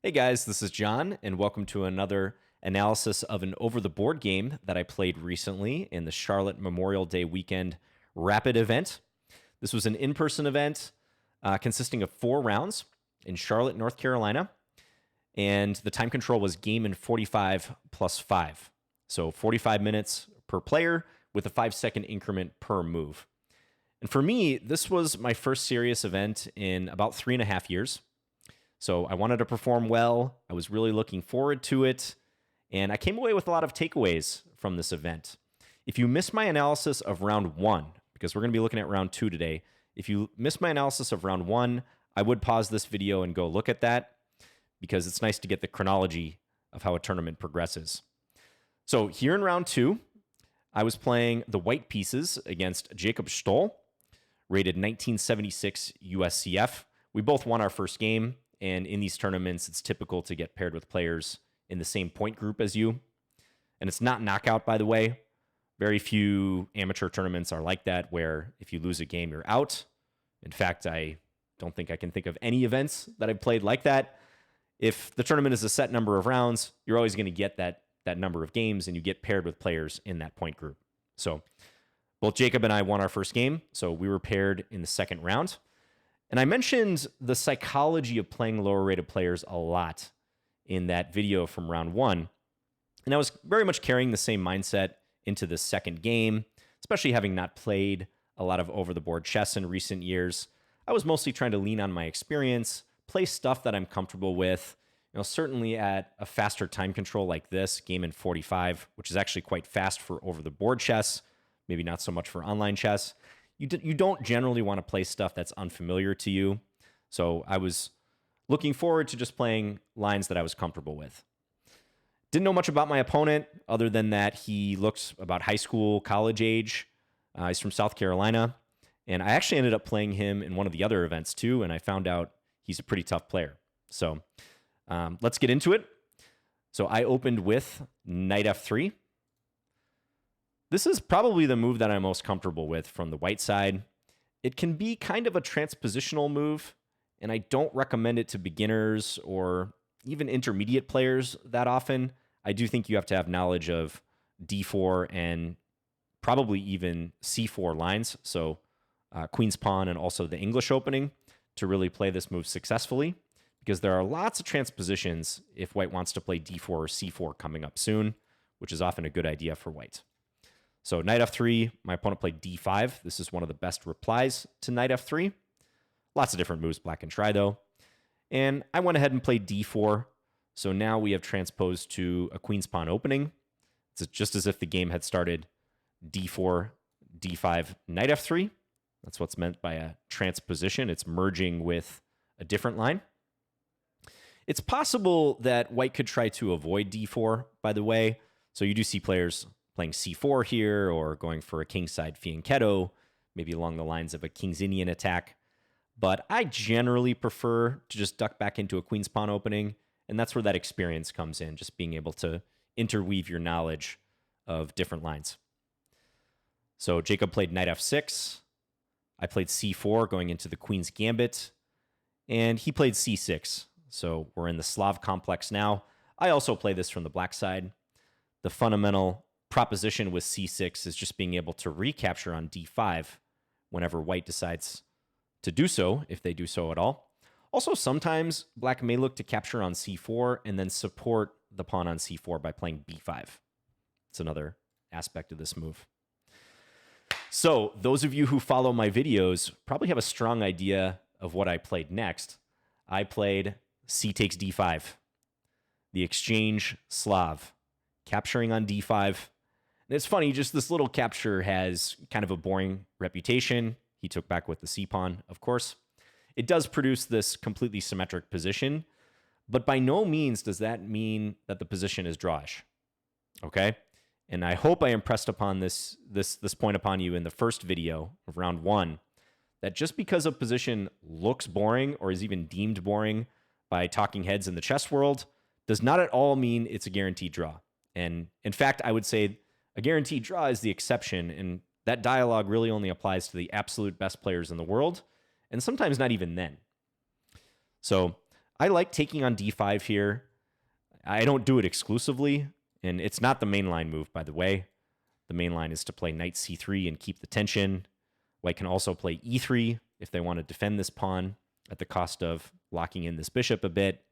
Hey guys, this is John, and welcome to another analysis of an over-the-board game that I played recently in the Charlotte Memorial Day weekend Rapid event. This was an in-person event consisting of 4 rounds in Charlotte, North Carolina, and the time control was game in 45 plus 5. So 45 minutes per player with a 5-second increment per move. And for me, this was my first serious event in about 3.5 years. So I wanted to perform well. I was really looking forward to it. And I came away with a lot of takeaways from this event. If you missed my analysis of round 1, because we're going to be looking at round 2 today, if you missed my analysis of round 1, I would pause this video and go look at that because it's nice to get the chronology of how a tournament progresses. So here in round 2, I was playing the white pieces against Jacob Stoll, rated 1976 USCF. We both won our first game. And in these tournaments, it's typical to get paired with players in the same point group as you. And it's not knockout, by the way. Very few amateur tournaments are like that, where if you lose a game, you're out. In fact, I don't think I can think of any events that I've played like that. If the tournament is a set number of rounds, you're always going to get that number of games, and you get paired with players in that point group. So both Jacob and I won our first game, so we were paired in the second round. And I mentioned the psychology of playing lower-rated players a lot in that video from round 1. And I was very much carrying the same mindset into the second game, especially having not played a lot of over-the-board chess in recent years. I was mostly trying to lean on my experience, play stuff that I'm comfortable with. Certainly at a faster time control like this, game in 45, which is actually quite fast for over-the-board chess, maybe not so much for online chess. You don't generally want to play stuff that's unfamiliar to you. So I was looking forward to just playing lines that I was comfortable with. Didn't know much about my opponent other than that he looked about high school, college age. He's from South Carolina. And I actually ended up playing him in one of the other events too, and I found out he's a pretty tough player. So let's get into it. So I opened with knight f3. This is probably the move that I'm most comfortable with from the white side. It can be kind of a transpositional move, and I don't recommend it to beginners or even intermediate players that often. I do think you have to have knowledge of d4 and probably even c4 lines, so queen's pawn and also the English opening, to really play this move successfully, because there are lots of transpositions if white wants to play d4 or c4 coming up soon, which is often a good idea for white. So knight f3, my opponent played d5. This is one of the best replies to knight f3. Lots of different moves black can try, though. And I went ahead and played d4. So now we have transposed to a queen's pawn opening. It's just as if the game had started d4, d5, knight f3. That's what's meant by a transposition. It's merging with a different line. It's possible that white could try to avoid d4, by the way. So you do see players playing c4 here, or going for a kingside fianchetto, maybe along the lines of a king's Indian attack. But I generally prefer to just duck back into a queen's pawn opening, and that's where that experience comes in, just being able to interweave your knowledge of different lines. So Jacob played knight f6. I played c4, going into the queen's gambit, and he played c6. So we're in the Slav complex now. I also play this from the black side. The fundamental proposition with c6 is just being able to recapture on d5 whenever white decides to do so, if they do so at all. Also, sometimes black may look to capture on c4 and then support the pawn on c4 by playing b5. It's another aspect of this move. So those of you who follow my videos probably have a strong idea of what I played next. I played c takes d5, the exchange Slav, capturing on d5. And it's funny, just this little capture has kind of a boring reputation. He took back with the c-pawn, of course. It does produce this completely symmetric position, but by no means does that mean that the position is drawish. Okay? And I hope I impressed upon this point upon you in the first video of round 1, that just because a position looks boring or is even deemed boring by talking heads in the chess world does not at all mean it's a guaranteed draw. And in fact, I would say a guaranteed draw is the exception, and that dialogue really only applies to the absolute best players in the world, and sometimes not even then. So I like taking on d5 here. I don't do it exclusively, and it's not the mainline move, by the way. The main line is to play knight c3 and keep the tension. White can also play e3 if they want to defend this pawn at the cost of locking in this bishop a bit.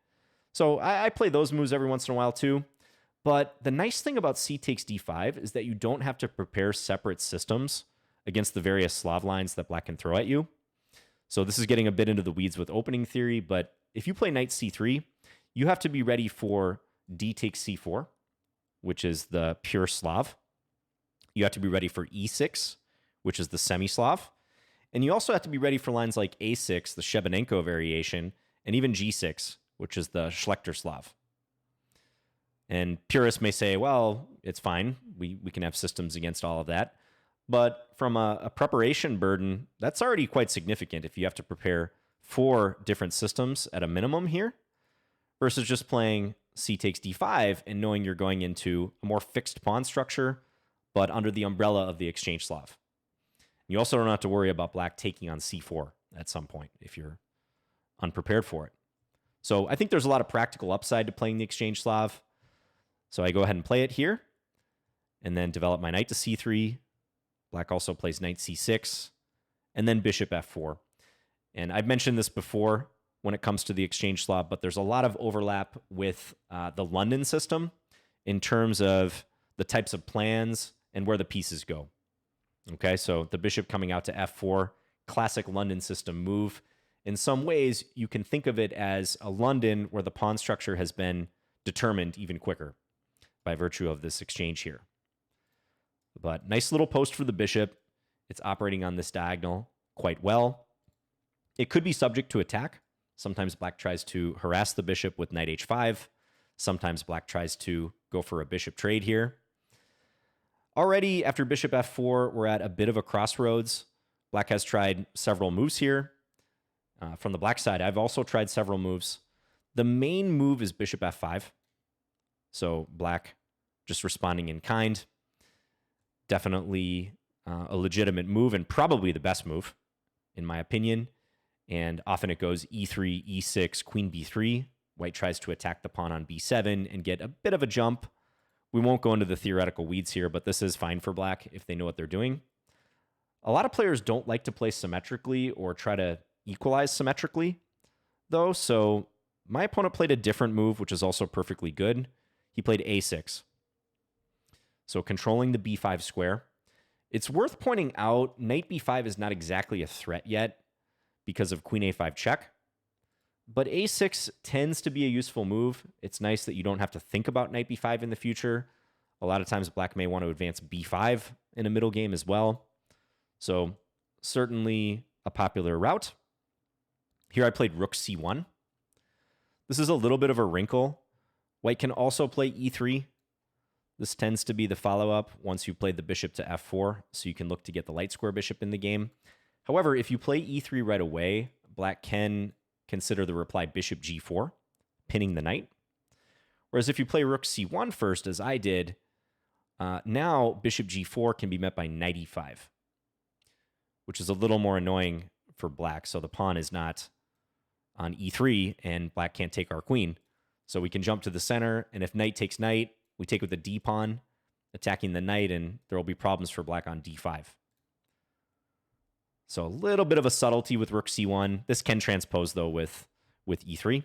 So I play those moves every once in a while too. But the nice thing about c takes d5 is that you don't have to prepare separate systems against the various Slav lines that black can throw at you. So this is getting a bit into the weeds with opening theory, but if you play knight c3, you have to be ready for d takes c4, which is the pure Slav. You have to be ready for e6, which is the semi-Slav. And you also have to be ready for lines like a6, the Shebanenko variation, and even g6, which is the Schlechter Slav. And purists may say, well, it's fine. We can have systems against all of that. But from a preparation burden, that's already quite significant if you have to prepare 4 different systems at a minimum here, versus just playing c takes d5 and knowing you're going into a more fixed pawn structure, but under the umbrella of the exchange Slav. You also don't have to worry about black taking on c4 at some point if you're unprepared for it. So I think there's a lot of practical upside to playing the exchange Slav. So I go ahead and play it here, and then develop my knight to c3. Black also plays knight c6, and then bishop f4. And I've mentioned this before when it comes to the exchange Slav, but there's a lot of overlap with the London system in terms of the types of plans and where the pieces go. Okay, so the bishop coming out to f4, classic London system move. In some ways, you can think of it as a London where the pawn structure has been determined even quicker by virtue of this exchange here. But nice little post for the bishop. It's operating on this diagonal quite well. It could be subject to attack. Sometimes black tries to harass the bishop with knight h5. Sometimes black tries to go for a bishop trade here. Already, after bishop f4, we're at a bit of a crossroads. Black has tried several moves here. From the black side, I've also tried several moves. The main move is bishop f5. So black just responding in kind. Definitely a legitimate move and probably the best move, in my opinion. And often it goes e3, e6, queen b3. White tries to attack the pawn on b7 and get a bit of a jump. We won't go into the theoretical weeds here, but this is fine for black if they know what they're doing. A lot of players don't like to play symmetrically or try to equalize symmetrically, though. So my opponent played a different move, which is also perfectly good. He played a6. So controlling the b5 square. It's worth pointing out, knight b5 is not exactly a threat yet because of queen a5 check. But a6 tends to be a useful move. It's nice that you don't have to think about knight b5 in the future. A lot of times black may want to advance b5 in a middle game as well. So certainly a popular route. Here I played rook c1. This is a little bit of a wrinkle. White can also play e3. This tends to be the follow-up once you play the bishop to f4, so you can look to get the light square bishop in the game. However, if you play e3 right away, black can consider the reply bishop g4, pinning the knight. Whereas if you play rook c1 first, as I did, now bishop g4 can be met by knight e5, which is a little more annoying for black. So the pawn is not on e3, and black can't take our queen. So we can jump to the center, and if knight takes knight, we take with the d pawn, attacking the knight, and there will be problems for black on d5. So a little bit of a subtlety with rook c1. This can transpose, though, with e3.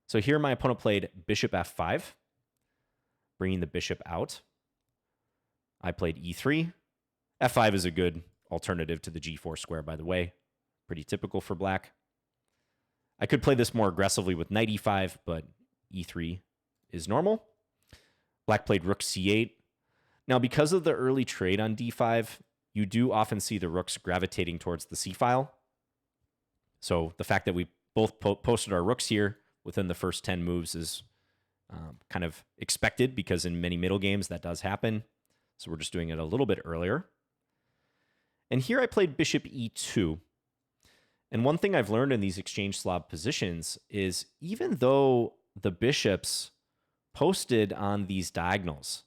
So here my opponent played bishop f5, bringing the bishop out. I played e3. f5 is a good alternative to the g4 square, by the way. Pretty typical for black. I could play this more aggressively with knight e5, but e3 is normal. Black played rook c8. Now, because of the early trade on d5, you do often see the rooks gravitating towards the c-file. So the fact that we both posted our rooks here within the first 10 moves is kind of expected, because in many middle games that does happen. So we're just doing it a little bit earlier. And here I played bishop e2. And one thing I've learned in these exchange Slav positions is even though the bishops posted on these diagonals,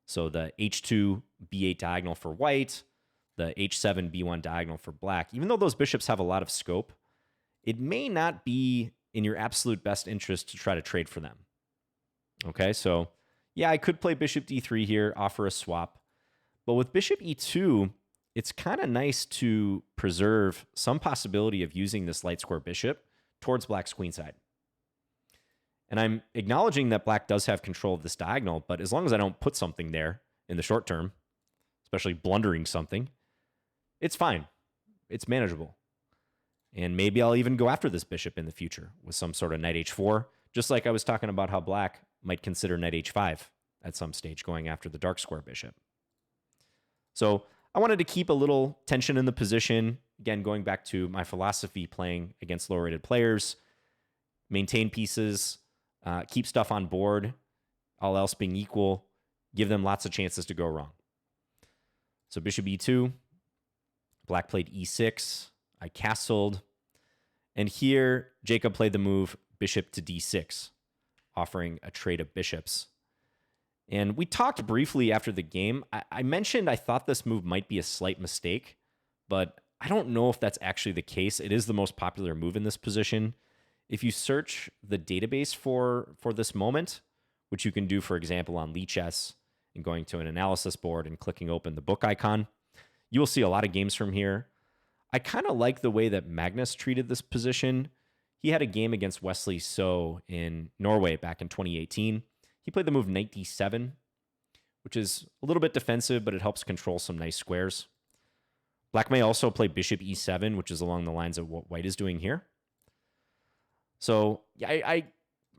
so the h2, b8 diagonal for white, the h7, b1 diagonal for black, even though those bishops have a lot of scope, it may not be in your absolute best interest to try to trade for them. Okay, so yeah, I could play bishop d3 here, offer a swap. But with bishop e2, it's kind of nice to preserve some possibility of using this light square bishop towards black's queenside. And I'm acknowledging that black does have control of this diagonal, but as long as I don't put something there in the short term, especially blundering something, it's fine. It's manageable. And maybe I'll even go after this bishop in the future with some sort of knight h4, just like I was talking about how black might consider knight h5 at some stage going after the dark square bishop. So I wanted to keep a little tension in the position. Again, going back to my philosophy playing against lower-rated players, maintain pieces, keep stuff on board, all else being equal, give them lots of chances to go wrong. So bishop e2, black played e6, I castled, and here Jacob played the move bishop to d6, offering a trade of bishops. And we talked briefly after the game. I mentioned I thought this move might be a slight mistake, but I don't know if that's actually the case. It is the most popular move in this position. If you search the database for this moment, which you can do, for example, on Lichess and going to an analysis board and clicking open the book icon, you will see a lot of games from here. I kind of like the way that Magnus treated this position. He had a game against Wesley So in Norway back in 2018. He played the move knight d7, which is a little bit defensive, but it helps control some nice squares. Black may also play bishop e7, which is along the lines of what white is doing here. So yeah,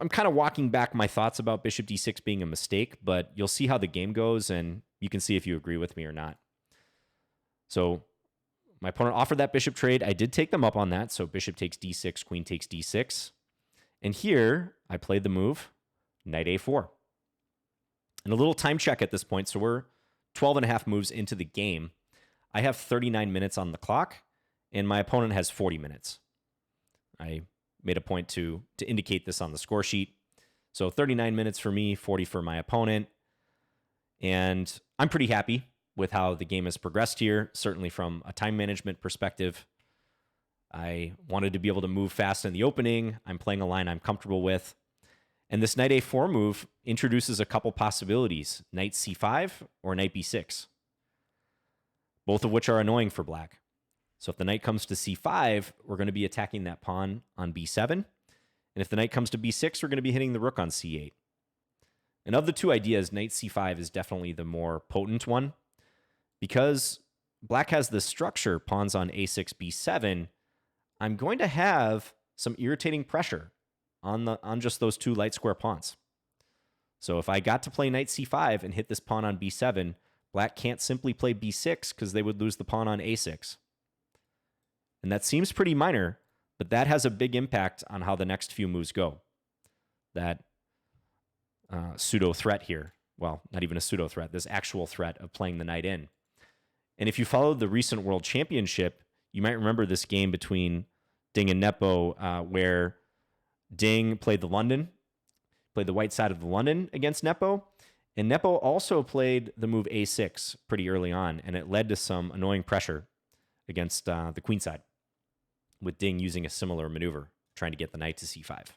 I'm kind of walking back my thoughts about bishop d6 being a mistake, but you'll see how the game goes, and you can see if you agree with me or not. So my opponent offered that bishop trade. I did take them up on that, so bishop takes d6, queen takes d6. And here, I played the move knight a4. And a little time check at this point, so we're 12 and a half moves into the game. I have 39 minutes on the clock, and my opponent has 40 minutes. I made a point to indicate this on the score sheet. So 39 minutes for me, 40 for my opponent. And I'm pretty happy with how the game has progressed here, certainly from a time management perspective. I wanted to be able to move fast in the opening. I'm playing a line I'm comfortable with. And this knight a4 move introduces a couple possibilities, knight c5 or knight b6, both of which are annoying for black. So if the knight comes to c5, we're going to be attacking that pawn on b7. And if the knight comes to b6, we're going to be hitting the rook on c8. And of the two ideas, knight c5 is definitely the more potent one. Because black has this structure, pawns on a6, b7, I'm going to have some irritating pressure on just those two light square pawns. So if I got to play knight c5 and hit this pawn on b7, black can't simply play b6 because they would lose the pawn on a6. And that seems pretty minor, but that has a big impact on how the next few moves go. That pseudo threat here, well, not even a pseudo threat, this actual threat of playing the knight in. And if you followed the recent World Championship, you might remember this game between Ding and Nepo where Ding played the white side of the London against Nepo. And Nepo also played the move a6 pretty early on, and it led to some annoying pressure against the queen side, with Ding using a similar maneuver, trying to get the knight to c5.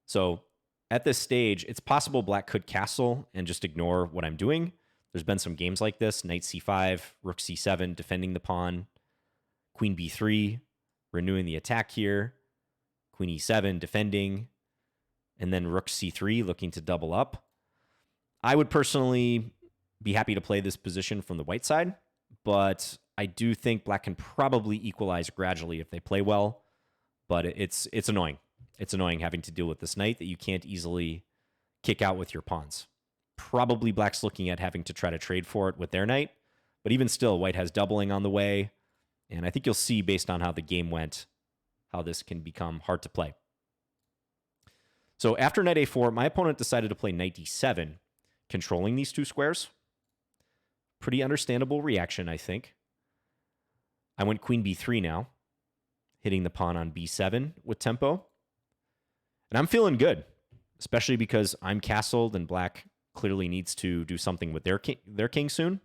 So at this stage, it's possible black could castle and just ignore what I'm doing. There's been some games like this, knight c5, rook c7, defending the pawn, queen b3, renewing the attack here, queen e7, defending, and then rook c3, looking to double up. I would personally be happy to play this position from the white side, but I do think black can probably equalize gradually if they play well, but it's annoying. It's annoying having to deal with this knight that you can't easily kick out with your pawns. Probably black's looking at having to try to trade for it with their knight, but even still, white has doubling on the way, and I think you'll see based on how the game went how this can become hard to play. So after knight a4, my opponent decided to play knight d7, controlling these two squares. Pretty understandable reaction, I think. I went queen b3 now, hitting the pawn on b7 with tempo. And I'm feeling good, especially because I'm castled and black clearly needs to do something with their king soon.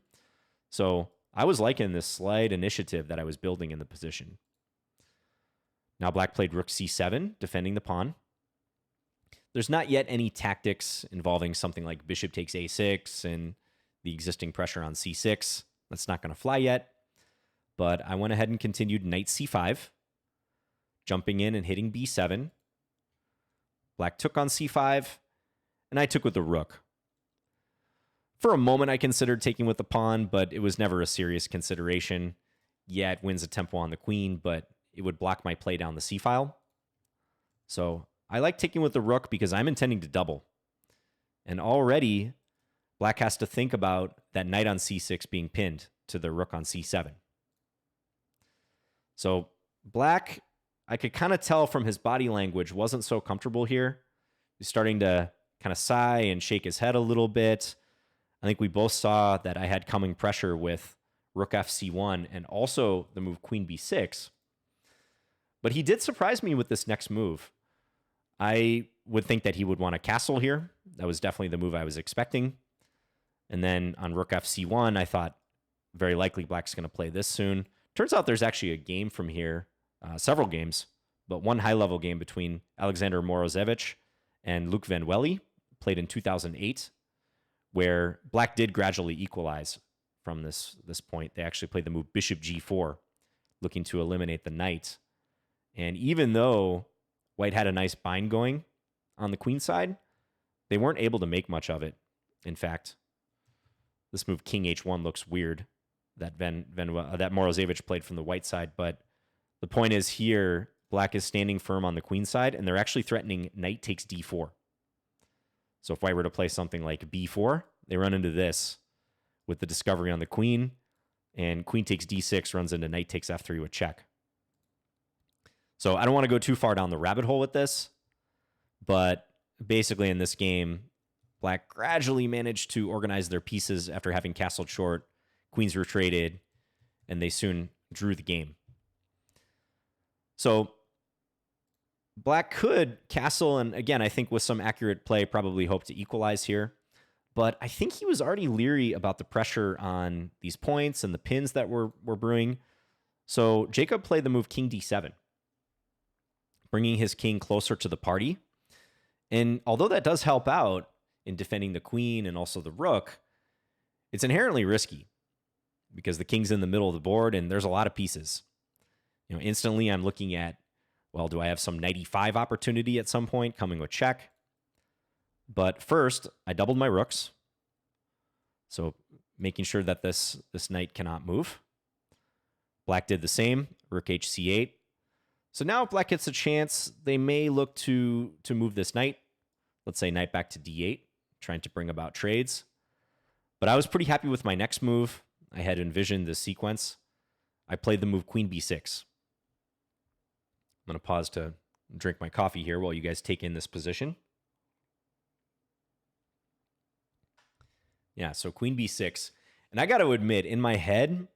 So I was liking this slight initiative that I was building in the position. Now black played rook c7, defending the pawn. There's not yet any tactics involving something like bishop takes a6 and the existing pressure on c6. That's not going to fly yet. But I went ahead and continued knight c5, jumping in and hitting b7. Black took on c5, and I took with the rook. For a moment, I considered taking with the pawn, but it was never a serious consideration. Yeah, it wins a tempo on the queen, but it would block my play down the c-file. So I like taking with the rook because I'm intending to double. And already, black has to think about that knight on c6 being pinned to the rook on c7. So black, I could kind of tell from his body language, wasn't so comfortable here. He's starting to kind of sigh and shake his head a little bit. I think we both saw that I had coming pressure with rook fc1 and also the move queen b6. But he did surprise me with this next move. I would think that he would want a castle here. That was definitely the move I was expecting. And then on rook fc1, I thought very likely black's going to play this soon. Turns out there's actually a game from here, several games, but one high-level game between Alexander Morozevich and Luc Van Welly, played in 2008, where black did gradually equalize from this point. They actually played the move bishop g4, looking to eliminate the knight. And even though white had a nice bind going on the queen side, they weren't able to make much of it. In fact, this move king h1 looks weird that that Morozevich played from the white side. But the point is here, black is standing firm on the queen side, and they're actually threatening knight takes d4. So if white were to play something like b4, they run into this with the discovery on the queen, and queen takes d6 runs into knight takes f3 with check. So I don't want to go too far down the rabbit hole with this, but basically in this game, black gradually managed to organize their pieces after having castled short, queens retreated, and they soon drew the game. So black could castle, and again, I think with some accurate play, probably hope to equalize here. But I think he was already leery about the pressure on these points and the pins that were brewing. So Jacob played the move king d7, bringing his king closer to the party. And although that does help out in defending the queen and also the rook, it's inherently risky because the king's in the middle of the board and there's a lot of pieces. Instantly I'm looking at, well, do I have some knight e5 opportunity at some point coming with check? But first, I doubled my rooks. So making sure that this knight cannot move. Black did the same, rook hc8. So now if black gets a chance, they may look to move this knight. Let's say knight back to d8, trying to bring about trades. But I was pretty happy with my next move. I had envisioned this sequence. I played the move queen b6. I'm going to pause to drink my coffee here while you guys take in this position. Yeah, so queen b6. And I got to admit, in my head,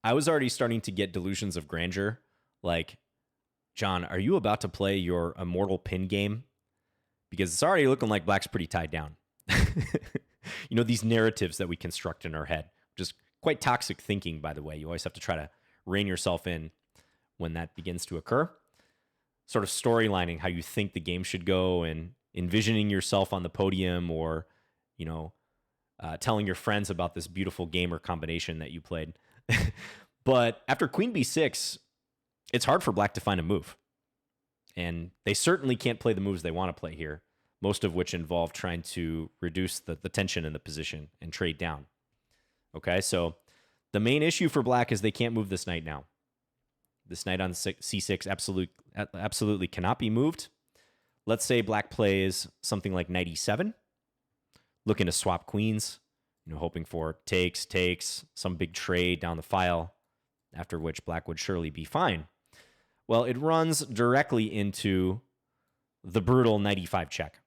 I was already starting to get delusions of grandeur. Like, John, are you about to play your immortal pin game? Because it's already looking like black's pretty tied down. These narratives that we construct in our head. Just quite toxic thinking, by the way. You always have to try to rein yourself in when that begins to occur. Sort of storylining how you think the game should go and envisioning yourself on the podium or, telling your friends about this beautiful game or combination that you played. But after queen b6, it's hard for black to find a move. And they certainly can't play the moves they want to play here, most of which involve trying to reduce the tension in the position and trade down. Okay, so the main issue for black is they can't move this knight now. This knight on c6 absolutely cannot be moved. Let's say black plays something like knight e7, looking to swap queens, hoping for takes, some big trade down the file, after which black would surely be fine. Well, it runs directly into the brutal knight e5 check.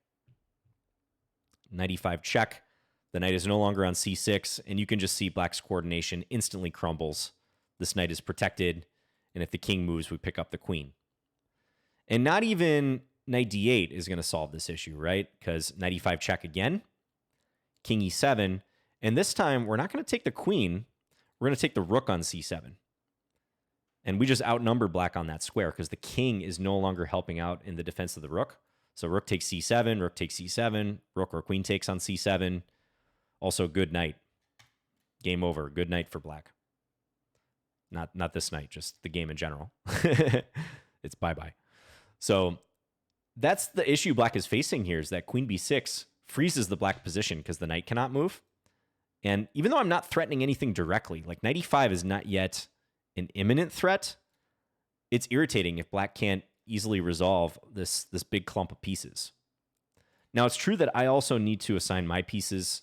Knight e5 check. The knight is no longer on c6, and you can just see black's coordination instantly crumbles. This knight is protected, and if the king moves, we pick up the queen. And not even knight d8 is going to solve this issue, right? Because knight e5 check again, king e7, and this time we're not going to take the queen, we're going to take the rook on c7. And we just outnumber black on that square because the king is no longer helping out in the defense of the rook. So rook takes c7, rook takes c7, rook or queen takes on c7. Also, good knight. Game over. Good night for black. Not this night, just the game in general. It's bye-bye. So that's the issue black is facing here, is that queen b6 freezes the black position because the knight cannot move. And even though I'm not threatening anything directly, like knight e5 is not yet an imminent threat, it's irritating if black can't easily resolve this big clump of pieces. Now, it's true that I also need to assign my pieces,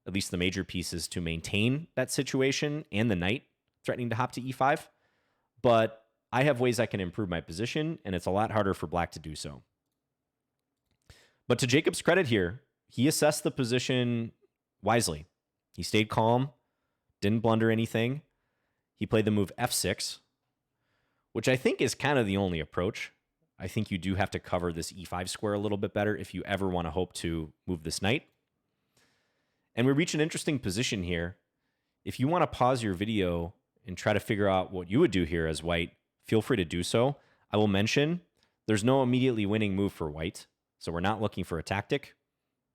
at least the major pieces, to maintain that situation and the knight threatening to hop to e5, but I have ways I can improve my position, and it's a lot harder for black to do so. But to Jacob's credit here, he assessed the position wisely. He stayed calm, didn't blunder anything. He played the move f6, which I think is kind of the only approach. I think you do have to cover this e5 square a little bit better if you ever want to hope to move this knight. And we reach an interesting position here. If you want to pause your video and try to figure out what you would do here as white, feel free to do so. I will mention there's no immediately winning move for white, so we're not looking for a tactic.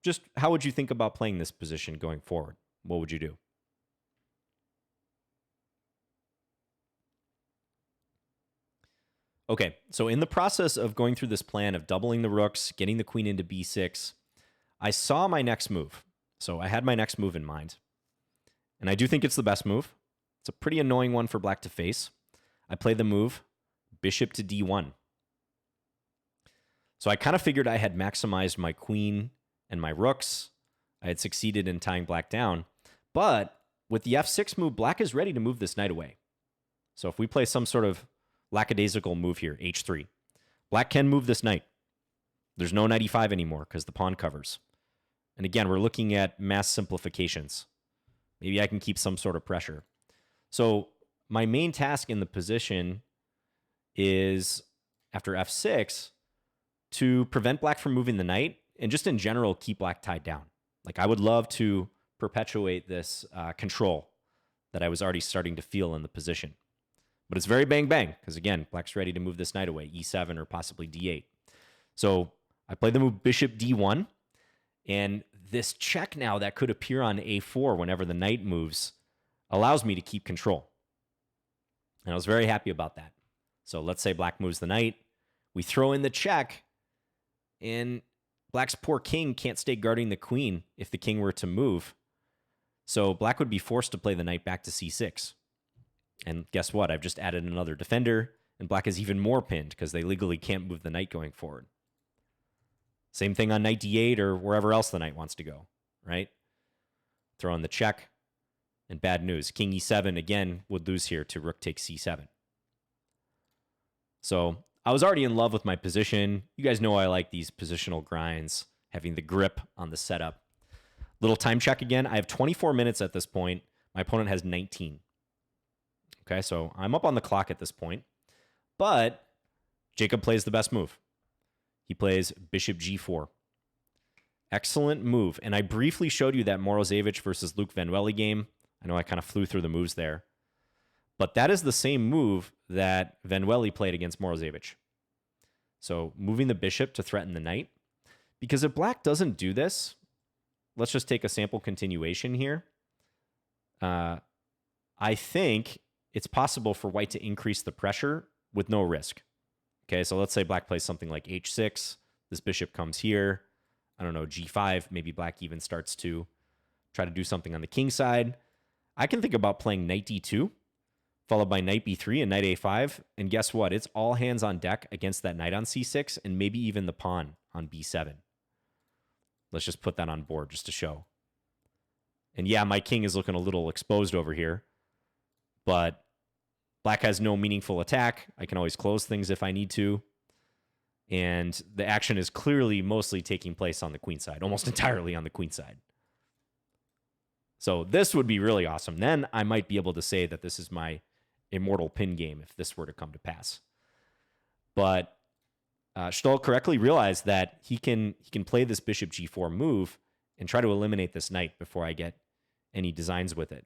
Just how would you think about playing this position going forward? What would you do? Okay, so in the process of going through this plan of doubling the rooks, getting the queen into b6, I saw my next move. So I had my next move in mind. And I do think it's the best move. It's a pretty annoying one for black to face. I played the move bishop to d1. So I kind of figured I had maximized my queen and my rooks. I had succeeded in tying black down. But with the f6 move, black is ready to move this knight away. So if we play some sort of lackadaisical move here, h3, black can move this knight. There's no knight e5 anymore because the pawn covers. And again, we're looking at mass simplifications. Maybe I can keep some sort of pressure. So my main task in the position is, after f6, to prevent black from moving the knight and just in general keep black tied down. Like I would love to perpetuate this control that I was already starting to feel in the position. But it's very bang bang because again, black's ready to move this knight away, e7 or possibly d8. So I play the move bishop d1, and this check now that could appear on a4 whenever the knight moves allows me to keep control. And I was very happy about that. So let's say black moves the knight. We throw in the check, and black's poor king can't stay guarding the queen if the king were to move. So black would be forced to play the knight back to c6. And guess what? I've just added another defender, and black is even more pinned because they legally can't move the knight going forward. Same thing on knight d8 or wherever else the knight wants to go, right? Throw in the check, and bad news. King e7, again, would lose here to rook takes c7. So I was already in love with my position. You guys know I like these positional grinds, having the grip on the setup. Little time check again. I have 24 minutes at this point. My opponent has 19. Okay, so I'm up on the clock at this point. But Jacob plays the best move. He plays bishop g4. Excellent move. And I briefly showed you that Morozevich versus Luke Van Welly game. I know I kind of flew through the moves there. But that is the same move that Van Welly played against Morozevich. So moving the bishop to threaten the knight. Because if black doesn't do this, let's just take a sample continuation here. I think it's possible for white to increase the pressure with no risk. Okay, so let's say black plays something like h6. This bishop comes here. I don't know, g5. Maybe black even starts to try to do something on the king side. I can think about playing knight d2, followed by knight b3 and knight a5. And guess what? It's all hands on deck against that knight on c6 and maybe even the pawn on b7. Let's just put that on board just to show. And yeah, my king is looking a little exposed over here, but black has no meaningful attack. I can always close things if I need to. And the action is clearly mostly taking place on the queen side, almost entirely on the queen side. So this would be really awesome. Then I might be able to say that this is my immortal pin game if this were to come to pass. But Stoll correctly realized that he can play this bishop g4 move and try to eliminate this knight before I get any designs with it.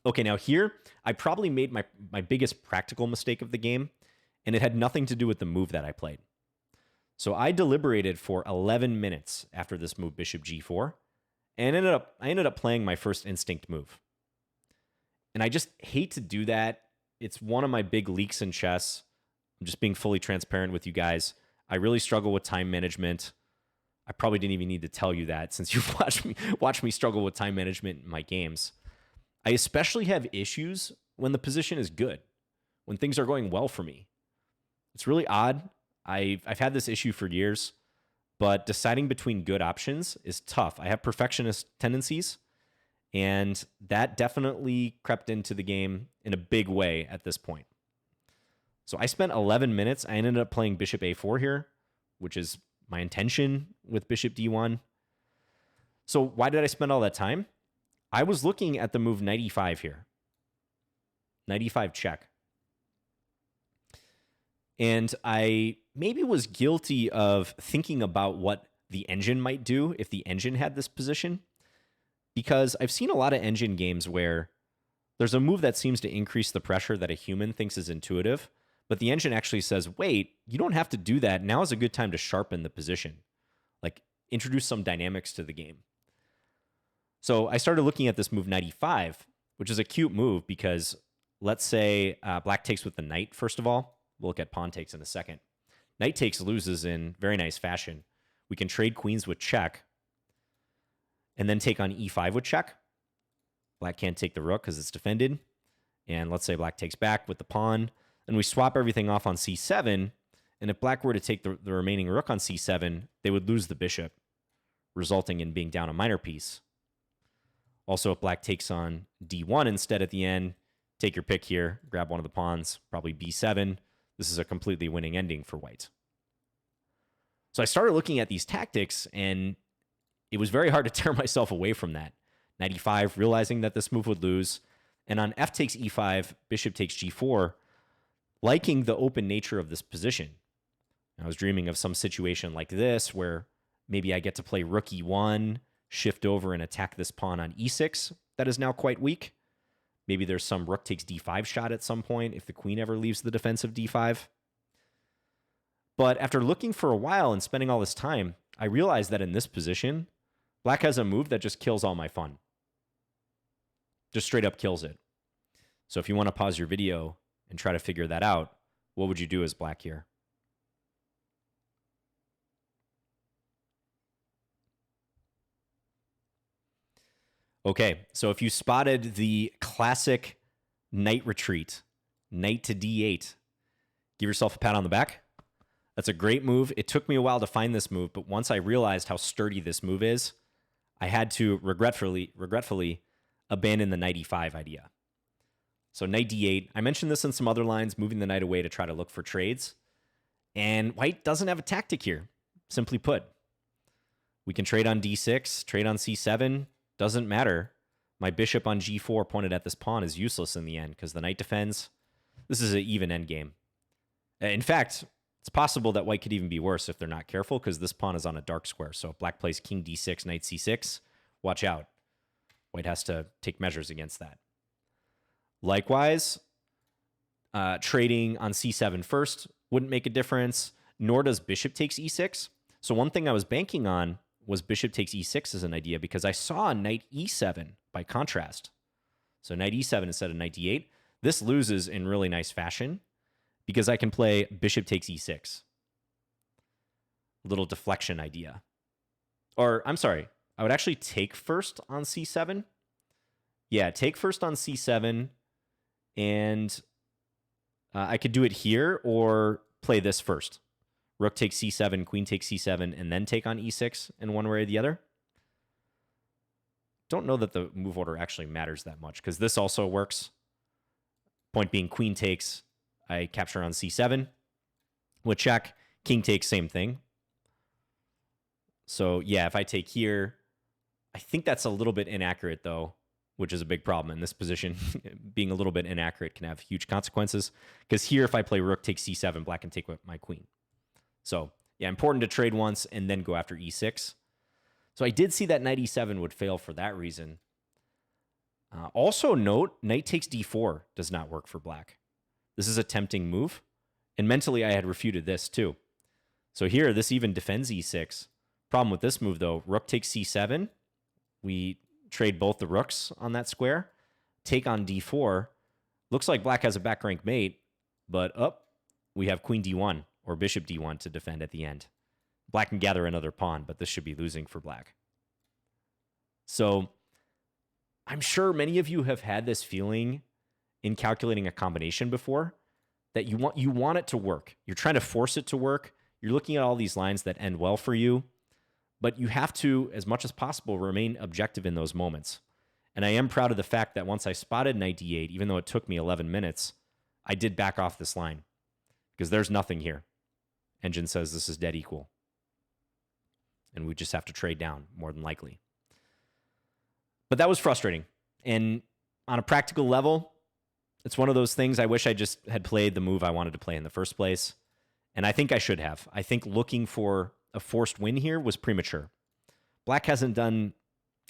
Okay, now here, I probably made my biggest practical mistake of the game, and it had nothing to do with the move that I played. So I deliberated for 11 minutes after this move, bishop g4, and I ended up playing my first instinct move. And I just hate to do that. It's one of my big leaks in chess. I'm just being fully transparent with you guys. I really struggle with time management. I probably didn't even need to tell you that since you've watched me struggle with time management in my games. I especially have issues when the position is good, when things are going well for me. It's really odd. I've had this issue for years, but deciding between good options is tough. I have perfectionist tendencies, and that definitely crept into the game in a big way at this point. So I spent 11 minutes. I ended up playing bishop a4 here, which is my intention with bishop d1. So why did I spend all that time? I was looking at the move knight e5 here. Knight e5 check. And I maybe was guilty of thinking about what the engine might do if the engine had this position, because I've seen a lot of engine games where there's a move that seems to increase the pressure that a human thinks is intuitive, but the engine actually says, wait, you don't have to do that. Now is a good time to sharpen the position, like introduce some dynamics to the game. So I started looking at this move knight e5, which is a cute move because let's say black takes with the knight, first of all. We'll look at pawn takes in a second. Knight takes loses in very nice fashion. We can trade queens with check and then take on e5 with check. Black can't take the rook because it's defended. And let's say black takes back with the pawn. And we swap everything off on c7. And if black were to take the remaining rook on c7, they would lose the bishop, resulting in being down a minor piece. Also, if black takes on d1 instead at the end, take your pick here, grab one of the pawns, probably b7. This is a completely winning ending for white. So I started looking at these tactics, and it was very hard to tear myself away from that. Knight e5, realizing that this move would lose. And on f takes e5, bishop takes g4, liking the open nature of this position. I was dreaming of some situation like this, where maybe I get to play rook e1, shift over and attack this pawn on e6 that is now quite weak. Maybe there's some rook takes d5 shot at some point if the queen ever leaves the defensive d5. But after looking for a while and spending all this time, I realized that in this position, black has a move that just kills all my fun. Just straight up kills it. So if you want to pause your video and try to figure that out, what would you do as black here? Okay, so if you spotted the classic knight retreat, knight to d8, give yourself a pat on the back. That's a great move. It took me a while to find this move, but once I realized how sturdy this move is, I had to regretfully abandon the knight e5 idea. So knight d8, I mentioned this in some other lines, moving the knight away to try to look for trades. And white doesn't have a tactic here, simply put. We can trade on d6, trade on c7, doesn't matter. My bishop on g4 pointed at this pawn is useless in the end because the knight defends. This is an even endgame. In fact, it's possible that white could even be worse if they're not careful because this pawn is on a dark square. So if black plays king d6, knight c6, watch out. White has to take measures against that. Likewise, trading on c7 first wouldn't make a difference, nor does bishop takes e6. So one thing I was banking on was bishop takes e6 as an idea because I saw knight e7 by contrast. So knight e7 instead of knight d8. This loses in really nice fashion because I can play bishop takes e6. Little deflection idea. Or, I'm sorry, I would actually take first on c7. Yeah, take first on c7, and I could do it here or play this first. Rook takes c7, queen takes c7, and then take on e6 in one way or the other. Don't know that the move order actually matters that much because this also works. Point being, queen takes, I capture on c7. With check, king takes, same thing. So yeah, if I take here, I think that's a little bit inaccurate though, which is a big problem in this position. Being a little bit inaccurate can have huge consequences because here if I play rook takes c7, black can take my queen. So yeah, important to trade once and then go after e6. So I did see that knight e7 would fail for that reason. Also note, knight takes d4 does not work for black. This is a tempting move. And mentally, I had refuted this too. So here, this even defends e6. Problem with this move, though, rook takes c7. We trade both the rooks on that square. Take on d4. Looks like black has a back rank mate, but we have queen d1 or bishop d1 to defend at the end. Black can gather another pawn, but this should be losing for black. So I'm sure many of you have had this feeling in calculating a combination before that you want it to work. You're trying to force it to work. You're looking at all these lines that end well for you, but you have to, as much as possible, remain objective in those moments. And I am proud of the fact that once I spotted knight d8, even though it took me 11 minutes, I did back off this line because there's nothing here. Engine says this is dead equal. And we just have to trade down, more than likely. But that was frustrating. And on a practical level, it's one of those things I wish I just had played the move I wanted to play in the first place. And I think I should have. I think looking for a forced win here was premature. Black hasn't done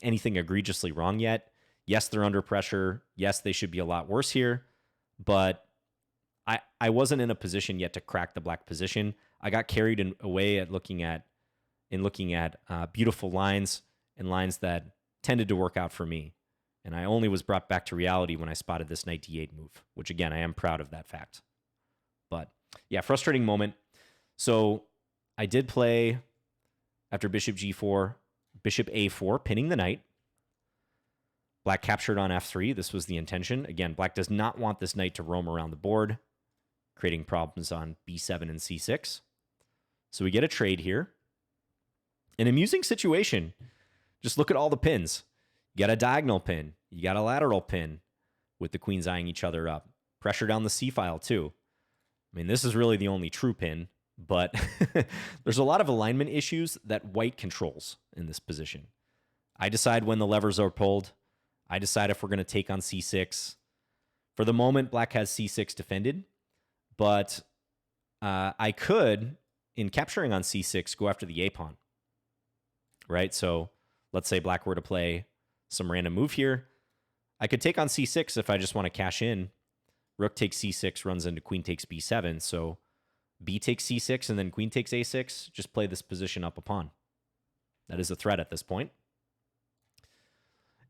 anything egregiously wrong yet. Yes, they're under pressure. Yes, they should be a lot worse here. But I wasn't in a position yet to crack the black position. I got carried away at looking at beautiful lines and lines that tended to work out for me. And I only was brought back to reality when I spotted this knight d8 move, which again, I am proud of that fact. But yeah, frustrating moment. So I did play after bishop g4, bishop a4, pinning the knight. Black captured on f3. This was the intention. Again, black does not want this knight to roam around the board, creating problems on b7 and c6. So we get a trade here. An amusing situation. Just look at all the pins. You got a diagonal pin. You got a lateral pin with the queens eyeing each other up. Pressure down the c-file too. I mean, this is really the only true pin, but there's a lot of alignment issues that white controls in this position. I decide when the levers are pulled. I decide if we're going to take on c6. For the moment, black has c6 defended, but I could, in capturing on c6, go after the a-pawn. Right? So let's say black were to play some random move here. I could take on c6 if I just want to cash in. Rook takes c6, runs into queen takes b7. So b takes c6 and then queen takes a6. Just play this position up a pawn. That is a threat at this point.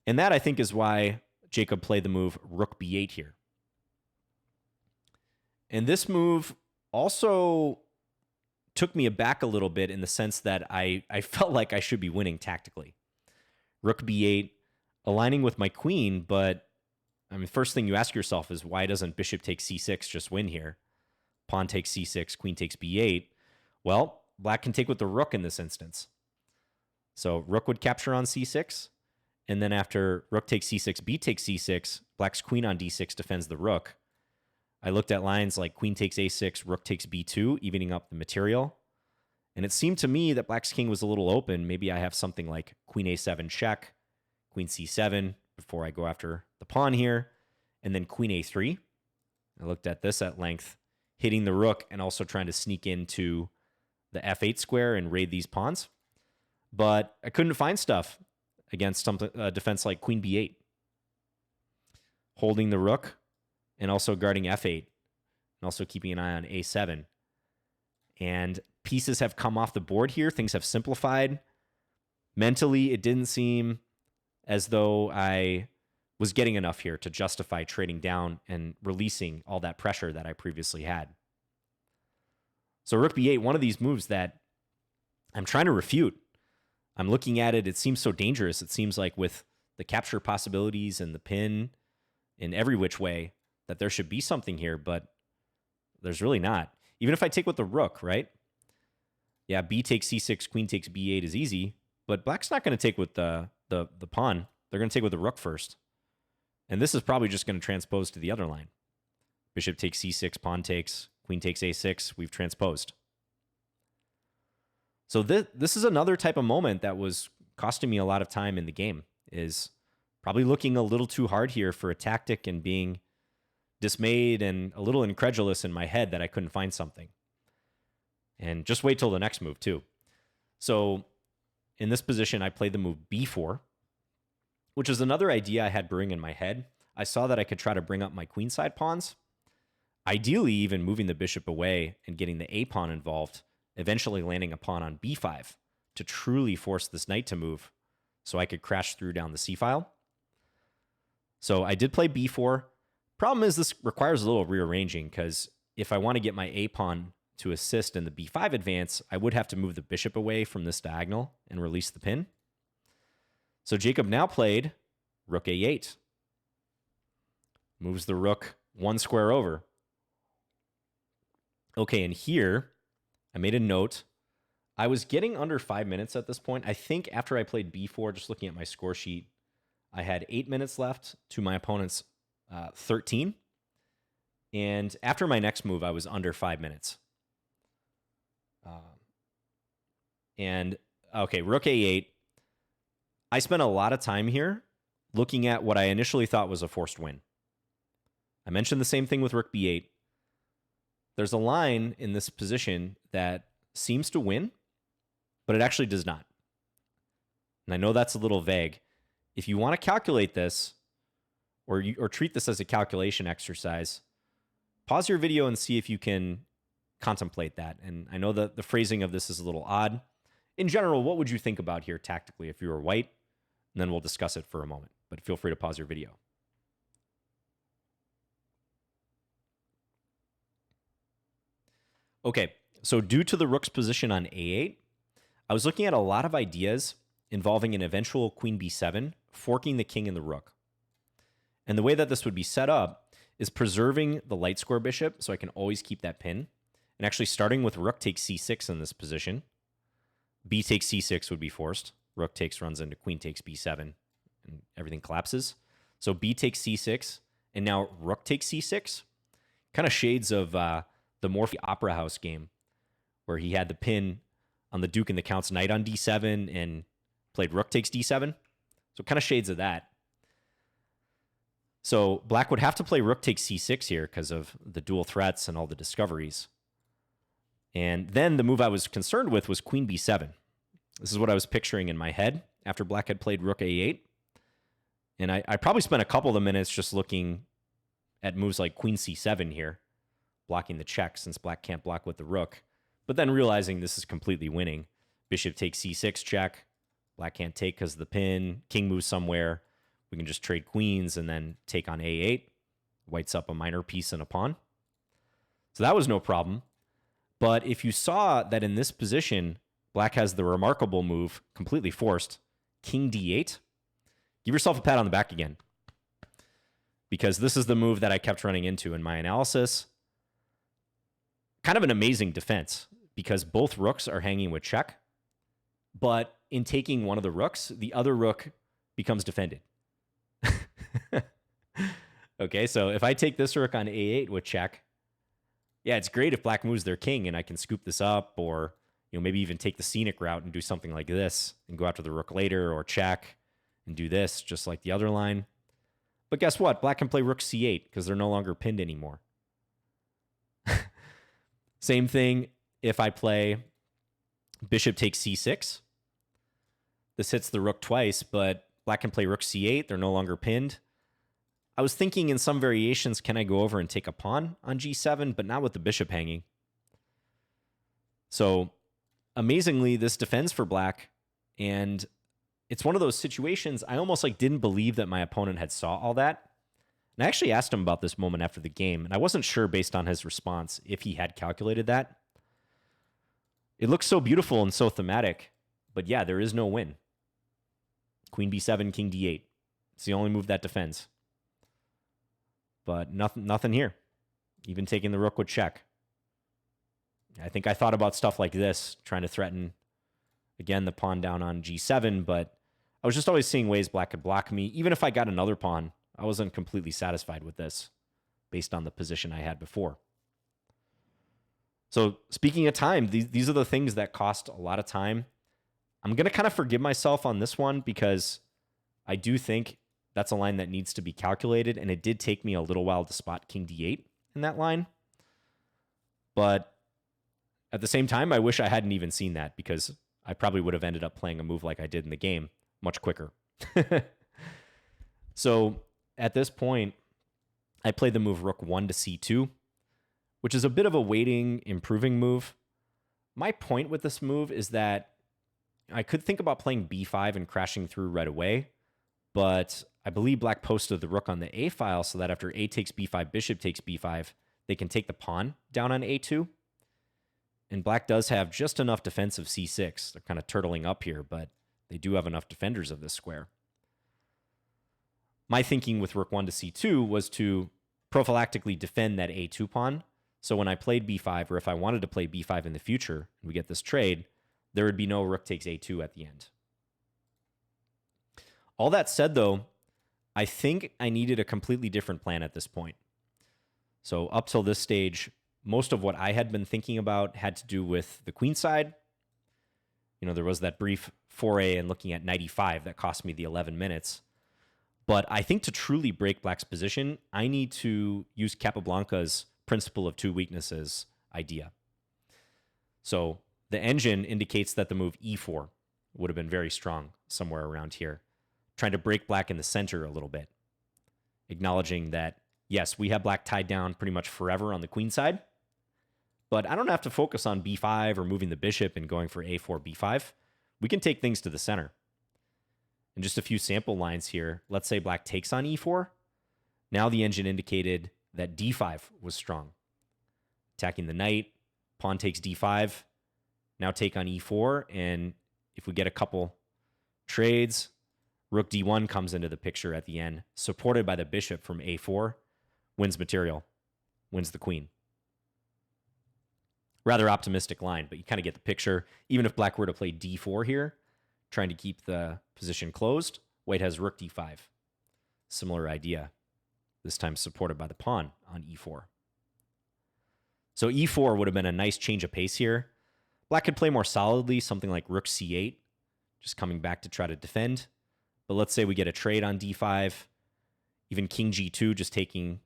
And that, I think, is why Jacob played the move rook b8 here. And this move also took me aback a little bit in the sense that I felt like I should be winning tactically. Rook b8, aligning with my queen, but I mean, first thing you ask yourself is, why doesn't bishop take c6 just win here? Pawn takes c6, queen takes b8. Well, black can take with the rook in this instance. So rook would capture on c6, and then after rook takes c6, b takes c6, black's queen on d6 defends the rook. I looked at lines like queen takes a6, rook takes b2, evening up the material. And it seemed to me that black's king was a little open. Maybe I have something like queen a7 check, queen c7 before I go after the pawn here, and then queen a3. I looked at this at length, hitting the rook and also trying to sneak into the f8 square and raid these pawns. But I couldn't find stuff against a defense like queen b8. Holding the rook and also guarding f8 and also keeping an eye on a7. And pieces have come off the board here. Things have simplified. Mentally, it didn't seem as though I was getting enough here to justify trading down and releasing all that pressure that I previously had. So rook b8, one of these moves that I'm trying to refute. I'm looking at it. It seems so dangerous. It seems like with the capture possibilities and the pin in every which way that there should be something here, but there's really not. Even if I take with the rook, right? Yeah, b takes c6, queen takes b8 is easy, but black's not going to take with the pawn. They're going to take with the rook first. And this is probably just going to transpose to the other line. Bishop takes c6, pawn takes, queen takes a6. We've transposed. So this is another type of moment that was costing me a lot of time in the game, is probably looking a little too hard here for a tactic and being dismayed and a little incredulous in my head that I couldn't find something. And just wait till the next move too. So in this position, I played the move b4. which is another idea I had brewing in my head. I saw that I could try to bring up my queenside pawns, ideally even moving the bishop away and getting the a pawn involved, eventually landing a pawn on b5 to truly force this knight to move so I could crash through down the c file. So I did play b4. Problem is this requires a little rearranging because if I want to get my a pawn to assist in the b5 advance, I would have to move the bishop away from this diagonal and release the pin. So Jacob now played rook a8. Moves the rook one square over. Okay, and here I made a note. I was getting under 5 minutes at this point. I think after I played b4, just looking at my score sheet, I had 8 minutes left to my opponent's 13. And after my next move, I was under 5 minutes. Okay, rook a8. I spent a lot of time here looking at what I initially thought was a forced win. I mentioned the same thing with rook b8. There's a line in this position that seems to win, but it actually does not. And I know that's a little vague. If you want to calculate this, or treat this as a calculation exercise, pause your video and see if you can contemplate that. And I know that the phrasing of this is a little odd. In general, what would you think about here tactically if you were white? And then we'll discuss it for a moment, but feel free to pause your video. Okay, so due to the rook's position on a8, I was looking at a lot of ideas involving an eventual queen b7, forking the king and the rook. And the way that this would be set up is preserving the light square bishop, so I can always keep that pin. And actually starting with rook takes c6 in this position. B takes c6 would be forced. Rook takes runs into queen takes b7, and everything collapses. So b takes c6, and now rook takes c6. Kind of shades of the Morphy Opera House game, where he had the pin on the Duke and the Count's knight on d7 and played rook takes d7. So kind of shades of that. So black would have to play rook takes c6 here because of the dual threats and all the discoveries. And then the move I was concerned with was queen b7. This is what I was picturing in my head after black had played rook a8. And I probably spent a couple of minutes just looking at moves like queen c7 here, blocking the check since black can't block with the rook. But then realizing this is completely winning. Bishop takes c6 check. Black can't take because of the pin. King moves somewhere. We can just trade queens and then take on a8. White's up a minor piece and a pawn. So that was no problem. But if you saw that in this position, black has the remarkable move, completely forced, king d8, give yourself a pat on the back again. Because this is the move that I kept running into in my analysis. Kind of an amazing defense, because both rooks are hanging with check. But in taking one of the rooks, the other rook becomes defended. Okay, so if I take this rook on a8 with check, yeah, it's great if black moves their king and I can scoop this up, or maybe even take the scenic route and do something like this and go after the rook later, or check and do this just like the other line. But guess what? Black can play rook c8 because they're no longer pinned anymore. Same thing if I play bishop takes c6. This hits the rook twice, but black can play rook c8. They're no longer pinned. I was thinking in some variations, can I go over and take a pawn on g7, but not with the bishop hanging. So amazingly, this defends for black, and it's one of those situations I almost didn't believe that my opponent had saw all that. And I actually asked him about this moment after the game, and I wasn't sure based on his response if he had calculated that. It looks so beautiful and so thematic, but yeah, there is no win. Queen b7, king d8. It's the only move that defends. But nothing here. Even taking the rook with check. I think I thought about stuff like this, trying to threaten, again, the pawn down on g7, but I was just always seeing ways black could block me. Even if I got another pawn, I wasn't completely satisfied with this based on the position I had before. So speaking of time, these are the things that cost a lot of time. I'm going to kind of forgive myself on this one because I do think that's a line that needs to be calculated, and it did take me a little while to spot king d8 in that line. But at the same time, I wish I hadn't even seen that, because I probably would have ended up playing a move like I did in the game much quicker. So at this point, I played the move rook 1 to c2, which is a bit of a waiting, improving move. My point with this move is that I could think about playing b5 and crashing through right away, but I believe black posted the rook on the a file so that after a takes b5, bishop takes b5, they can take the pawn down on a2. And black does have just enough defense of c6. They're kind of turtling up here, but they do have enough defenders of this square. My thinking with rook 1 to c2 was to prophylactically defend that a2 pawn. So when I played b5, or if I wanted to play b5 in the future, and we get this trade, there would be no rook takes a2 at the end. All that said, though, I think I needed a completely different plan at this point. So up till this stage, most of what I had been thinking about had to do with the queen side. You know, there was that brief foray and looking at knight e5 that cost me the 11 minutes. But I think to truly break black's position, I need to use Capablanca's principle of two weaknesses idea. So the engine indicates that the move e4 would have been very strong somewhere around here, trying to break black in the center a little bit, acknowledging that, yes, we have black tied down pretty much forever on the queen side, but I don't have to focus on b5 or moving the bishop and going for a4, b5. We can take things to the center. And just a few sample lines here. Let's say black takes on e4. Now the engine indicated that d5 was strong. Attacking the knight, pawn takes d5. Now take on e4, and if we get a couple trades, rook d1 comes into the picture at the end, supported by the bishop from a4, wins material, wins the queen. Rather optimistic line, but you kind of get the picture. Even if black were to play d4 here, trying to keep the position closed, white has rook d5. Similar idea, this time supported by the pawn on e4. So e4 would have been a nice change of pace here. Black could play more solidly, something like rook c8, just coming back to try to defend. But let's say we get a trade on d5, even king g2 just taking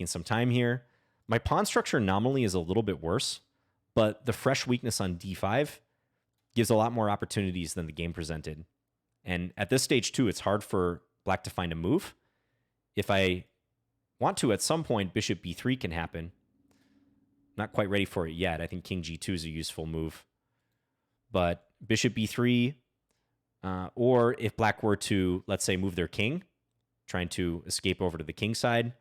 some time here. My pawn structure nominally is a little bit worse, but the fresh weakness on d5 gives a lot more opportunities than the game presented. And at this stage too, it's hard for black to find a move. If I want to, at some point, bishop b3 can happen. Not quite ready for it yet. I think king g2 is a useful move. But bishop b3, or if black were to, let's say, move their king, trying to escape over to the king side,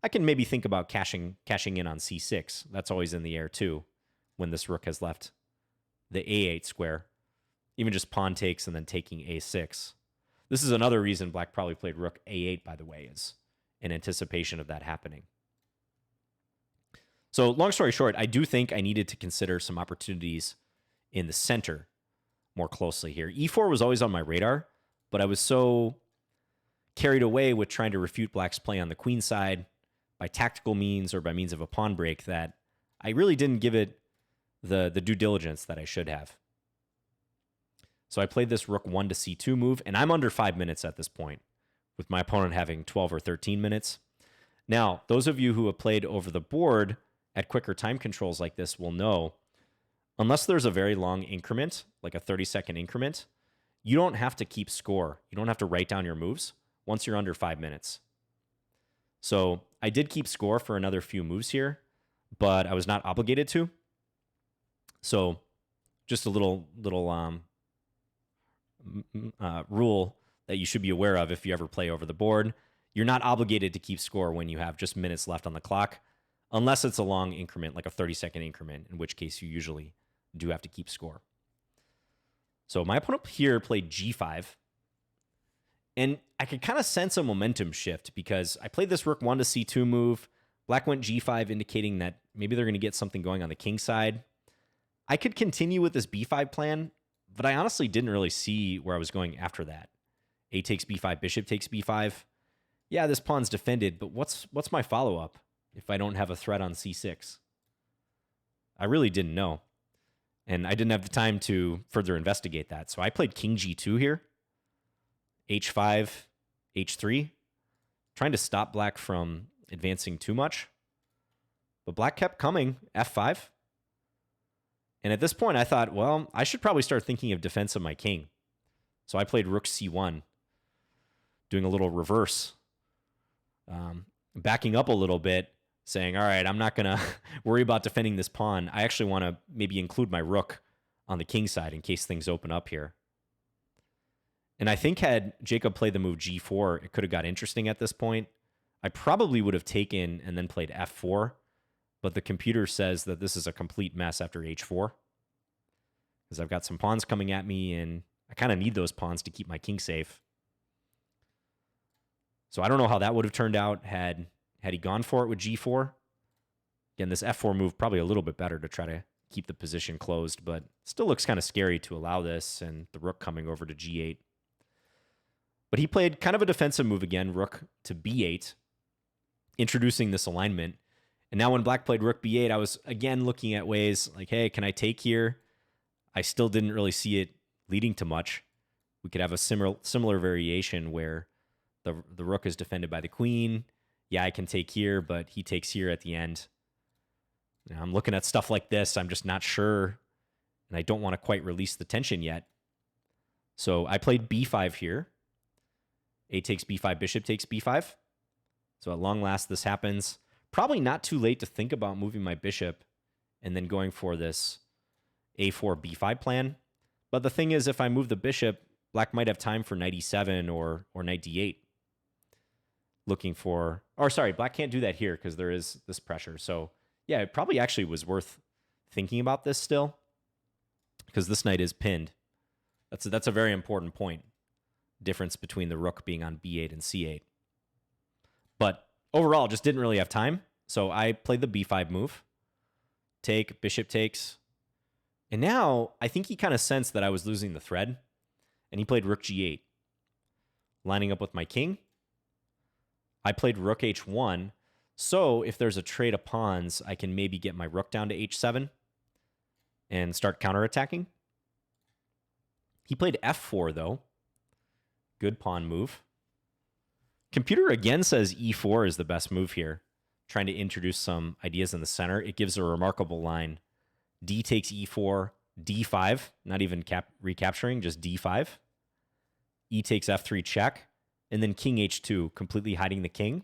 I can maybe think about cashing in on c6. That's always in the air too, when this rook has left the a8 square. Even just pawn takes and then taking a6. This is another reason black probably played rook a8, by the way, is in anticipation of that happening. So long story short, I do think I needed to consider some opportunities in the center more closely here. e4 was always on my radar, but I was so carried away with trying to refute black's play on the queen side by tactical means or by means of a pawn break that I really didn't give it the due diligence that I should have. So I played this rook 1 to c2 move, and I'm under 5 minutes at this point, with my opponent having 12 or 13 minutes. Now, those of you who have played over the board at quicker time controls like this will know, unless there's a very long increment, like a 30-second increment, you don't have to keep score. You don't have to write down your moves once you're under 5 minutes. So I did keep score for another few moves here, but I was not obligated to. So just a little rule that you should be aware of if you ever play over the board. You're not obligated to keep score when you have just minutes left on the clock, unless it's a long increment, like a 30-second increment, in which case you usually do have to keep score. So my opponent here played g5, and I could kind of sense a momentum shift because I played this rook 1 to c2 move. Black went g5, indicating that maybe they're going to get something going on the king side. I could continue with this b5 plan, but I honestly didn't really see where I was going after that. A takes b5, bishop takes b5. Yeah, this pawn's defended, but what's my follow-up if I don't have a threat on c6? I really didn't know, and I didn't have the time to further investigate that. So I played king g2 here, h5, h3, trying to stop black from advancing too much. But black kept coming, f5. And at this point, I thought, well, I should probably start thinking of defense of my king. So I played rook c1, doing a little reverse backing up a little bit, saying, all right, I'm not going to worry about defending this pawn. I actually want to maybe include my rook on the king side in case things open up here. And I think had Jacob played the move g4, it could have got interesting at this point. I probably would have taken and then played f4, but the computer says that this is a complete mess after h4 because I've got some pawns coming at me, and I kind of need those pawns to keep my king safe. So I don't know how that would have turned out had he gone for it with g4. Again, this f4 move probably a little bit better to try to keep the position closed, but still looks kind of scary to allow this and the rook coming over to g8. But he played kind of a defensive move again, rook to b8, introducing this alignment. And now when black played rook b8, I was again looking at ways like, hey, can I take here? I still didn't really see it leading to much. We could have a similar variation where the rook is defended by the queen. Yeah, I can take here, but he takes here at the end. Now I'm looking at stuff like this. I'm just not sure, and I don't want to quite release the tension yet. So I played b5 here. A takes b5, bishop takes b5. So at long last, this happens. Probably not too late to think about moving my bishop and then going for this a4, b5 plan. But the thing is, if I move the bishop, black might have time for knight e7 or knight d8. Looking for, or sorry, black can't do that here because there is this pressure. So yeah, it probably actually was worth thinking about this still because this knight is pinned. That's a very important point. Difference between the rook being on b8 and c8. But overall, just didn't really have time. So I played the b5 move. Take, bishop takes. And now I think he kind of sensed that I was losing the thread. And he played rook g8. Lining up with my king. I played rook h1. So if there's a trade of pawns, I can maybe get my rook down to h7 and start counterattacking. He played f4 though. Good pawn move. Computer again says e4 is the best move here. Trying to introduce some ideas in the center. It gives a remarkable line. D takes e4, d5, not even recapturing, just d5. E takes f3 check, and then king h2, completely hiding the king.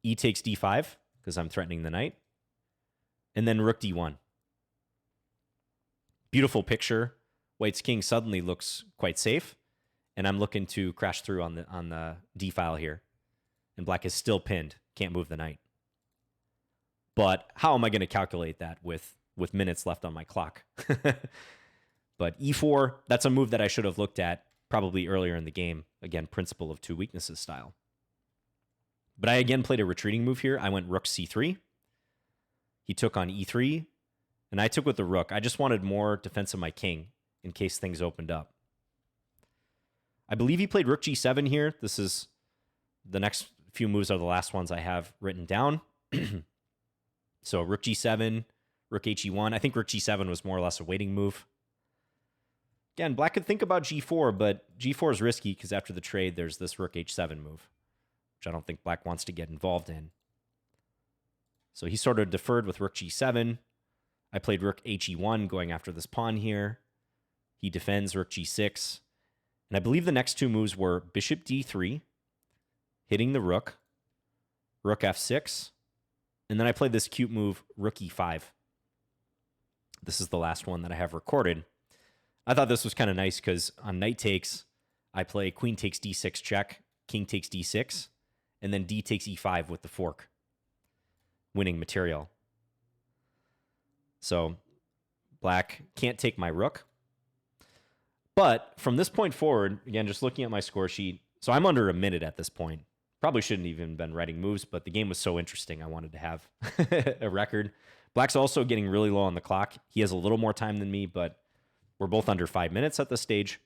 E takes d5, because I'm threatening the knight. And then rook d1. Beautiful picture. White's king suddenly looks quite safe. And I'm looking to crash through on the d file here. And black is still pinned. Can't move the knight. But how am I going to calculate that with minutes left on my clock? But e4, that's a move that I should have looked at probably earlier in the game. Again, principle of two weaknesses style. But I again played a retreating move here. I went rook c3. He took on e3. And I took with the rook. I just wanted more defense of my king in case things opened up. I believe he played rook g7 here. This is the next few moves are the last ones I have written down. So rook g7, rook he1. I think rook g7 was more or less a waiting move. Again, black could think about g4, but g4 is risky because after the trade, there's this rook h7 move, which I don't think black wants to get involved in. So he sort of deferred with rook g7. I played rook he1 going after this pawn here. He defends rook g6. And I believe the next two moves were bishop d3, hitting the rook f6, and then I played this cute move, rook e5. This is the last one that I have recorded. I thought this was kind of nice because on knight takes, I play queen takes d6 check, king takes d6, and then d takes e5 with the fork, winning material. So black can't take my rook. But from this point forward, again, just looking at my score sheet, so I'm under a minute at this point. Probably shouldn't even been writing moves, but the game was so interesting, I wanted to have a record. Black's also getting really low on the clock. He has a little more time than me, but we're both under 5 minutes at this stage.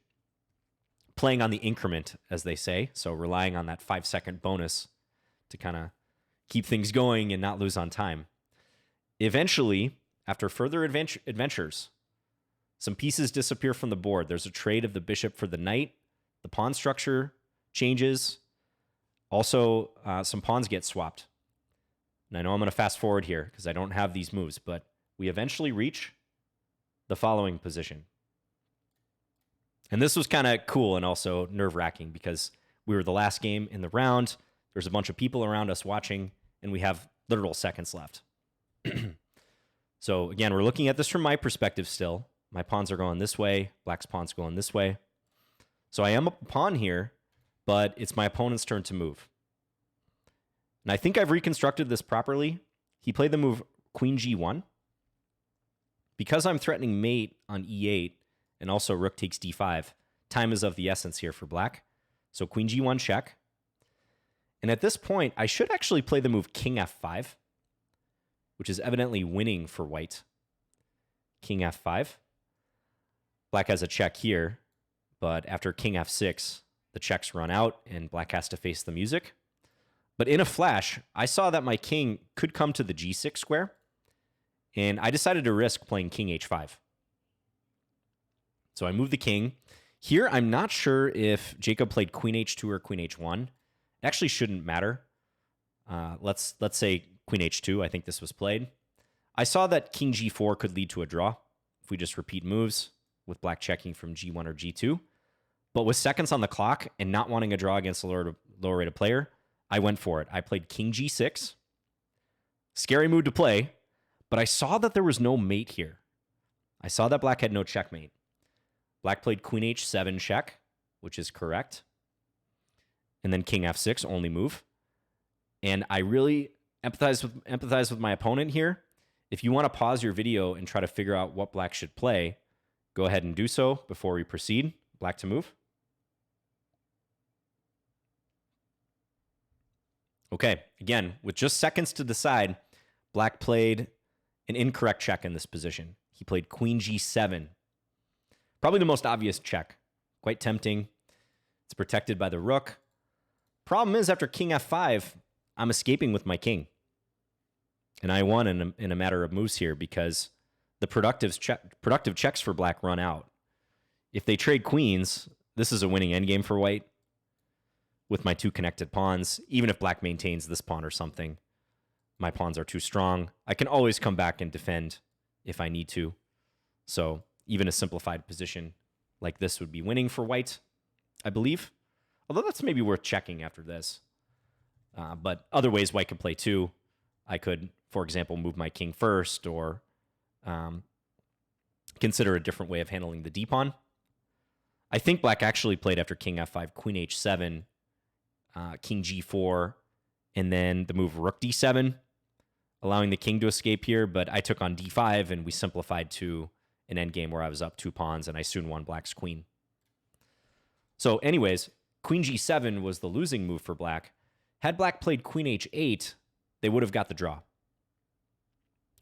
Playing on the increment, as they say, so relying on that 5-second bonus to kind of keep things going and not lose on time. Eventually, after further adventures, some pieces disappear from the board. There's a trade of the bishop for the knight. The pawn structure changes. Also, some pawns get swapped. And I know I'm going to fast forward here because I don't have these moves, but we eventually reach the following position. And this was kind of cool and also nerve-wracking because we were the last game in the round. There's a bunch of people around us watching, and we have literal seconds left. So again, we're looking at this from my perspective still. My pawns are going this way. Black's pawn's going this way. So I am a pawn here, but it's my opponent's turn to move. And I think I've reconstructed this properly. He played the move Queen G1. Because I'm threatening mate on E8 and also rook takes D5, time is of the essence here for black. So Queen G1 check. And at this point, I should actually play the move King F5, which is evidently winning for white. King F5. Black has a check here, but after King F6, the checks run out and black has to face the music. But in a flash, I saw that my king could come to the G6 square, and I decided to risk playing King H5. So I moved the king. Here, I'm not sure if Jacob played Queen H2 or Queen H1. It actually shouldn't matter. Let's say Queen H2. I think this was played. I saw that King G4 could lead to a draw if we just repeat moves with black checking from G1 or G2. But with seconds on the clock and not wanting a draw against a lower rated player, I went for it. I played King G6. Scary move to play, but I saw that there was no mate here. I saw that black had no checkmate. Black played Queen H7 check, which is correct. And then King F6, only move. And I really empathize with my opponent here. If you want to pause your video and try to figure out what black should play, go ahead and do so before we proceed. Black to move. Okay, again, with just seconds to decide, black played an incorrect check in this position. He played Queen G7. Probably the most obvious check. Quite tempting. It's protected by the rook. Problem is, after King F5, I'm escaping with my king. And I won in a matter of moves here because the productive checks for black run out. If they trade queens, this is a winning endgame for white with my two connected pawns. Even if black maintains this pawn or something, my pawns are too strong. I can always come back and defend if I need to. So even a simplified position like this would be winning for white, I believe. Although that's maybe worth checking after this. But other ways white could play too. I could, for example, move my king first or consider a different way of handling the d-pawn. I think black actually played after King F5, Queen H7, King G4, and then the move Rook D7, allowing the king to escape here. But I took on D5, and we simplified to an endgame where I was up 2 pawns, and I soon won black's queen. So anyways, Queen G7 was the losing move for black. Had black played Queen H8, they would have got the draw.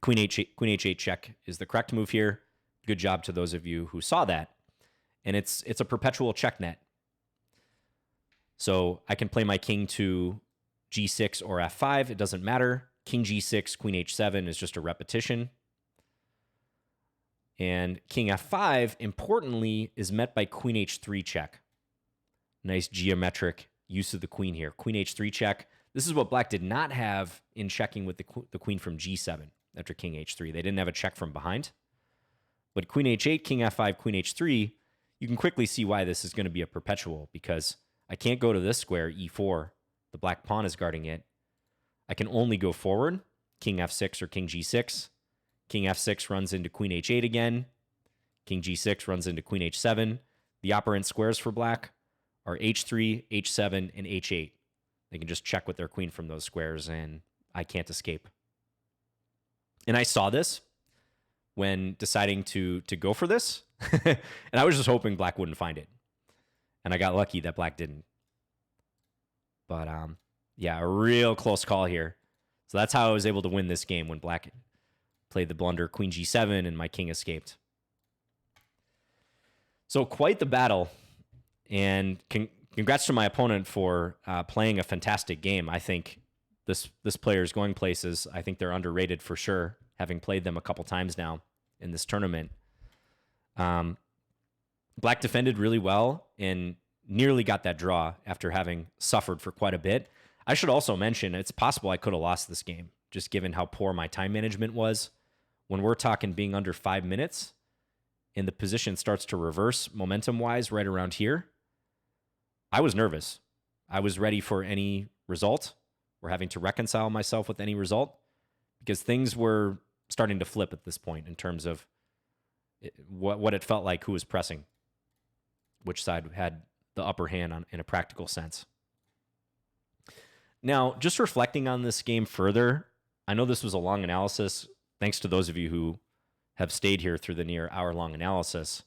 Queen H8 check is the correct move here. Good job to those of you who saw that. And it's a perpetual check net. So I can play my king to G6 or F5. It doesn't matter. King G6, Queen H7 is just a repetition. And King F5, importantly, is met by Queen H3 check. Nice geometric use of the queen here. Queen H3 check. This is what black did not have in checking with the queen from G7 after King H3. They didn't have a check from behind. But Queen H8, King F5, Queen H3, you can quickly see why this is going to be a perpetual, because I can't go to this square, E4. The black pawn is guarding it. I can only go forward, King F6 or King G6. King F6 runs into Queen H8 again. King G6 runs into Queen H7. The operant squares for black are H3, H7, and H8. They can just check with their queen from those squares, and I can't escape. And I saw this when deciding to go for this, and I was just hoping black wouldn't find it. And I got lucky that black didn't. But yeah, a real close call here. So that's how I was able to win this game, when black played the blunder Queen G7 and my king escaped. So quite the battle. And congrats to my opponent for playing a fantastic game. I think this player is going places. I think they're underrated for sure, having played them a couple times now in this tournament. Black defended really well and nearly got that draw after having suffered for quite a bit. I should also mention, it's possible I could have lost this game, just given how poor my time management was. When we're talking being under 5 minutes and the position starts to reverse momentum-wise right around here, I was nervous. I was ready for any result or having to reconcile myself with any result, because things were starting to flip at this point in terms of what it felt like, who was pressing, which side had the upper hand in a practical sense. Now, just reflecting on this game further, I know this was a long analysis. Thanks to those of you who have stayed here through the near hour-long analysis.